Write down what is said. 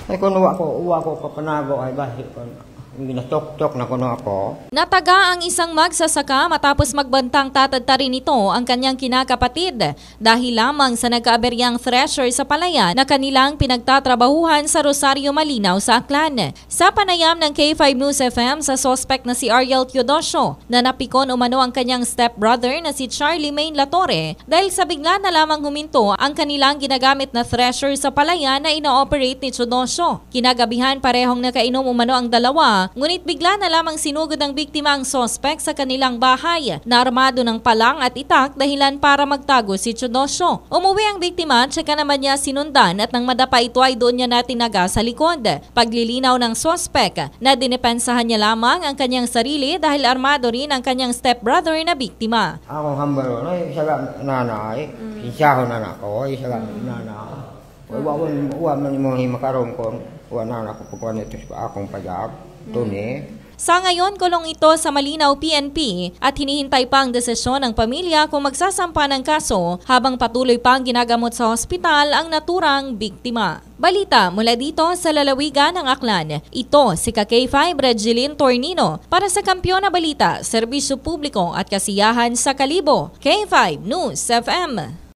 Ay kung uwa ko papanago ay bahit ko. Ginastok-tok na kuno ako. Nataga ang isang magsasaka matapos magbantang tatadtarin nito ang kanyang kinakapatid dahil lamang sa nagkaaberyang thresher sa palayan na kanilang pinagtatrabahuhan sa Rosario Malinaw sa Aklan. Sa panayam ng K5 News FM sa suspect na si Ariel Teodosio na napikon umano ang kanyang stepbrother na si Charlie Main Latore dahil sa bigla na lamang huminto ang kanilang ginagamit na thresher sa palayan na ino-operate ni Teodosio. Kinagabihan parehong nakainom umano ang dalawa. Ngunit bigla na lamang sinugod ng biktima ang sospek sa kanilang bahay na armado ng palang at itak dahilan para magtago si Teodosio. Umuwi ang biktima at saka naman niya sinundan at nang madapa ito ay doon niya natinaga sa likod. Paglilinaw ng sospek na dinepensahan niya lamang ang kanyang sarili dahil armado rin ang kanyang stepbrother na biktima. Ako hambaro na isa lang nanay, isahon na ako, isa lang nanay. Uwa man mo himakarong ko, uwa na ako pagkuhan ito sa akong pajak. Sa ngayon, kulong ito sa Malinaw PNP at hinihintay pa ang desisyon ng pamilya kung magsasampa ng kaso habang patuloy pang ginagamot sa ospital ang naturang biktima. Balita mula dito sa lalawigan ng Aklan. Ito si K5 Regeline Tornino para sa Kampiyon na Balita, Serbisyo Publiko at Kasiyahan sa Kalibo. K5 News FM.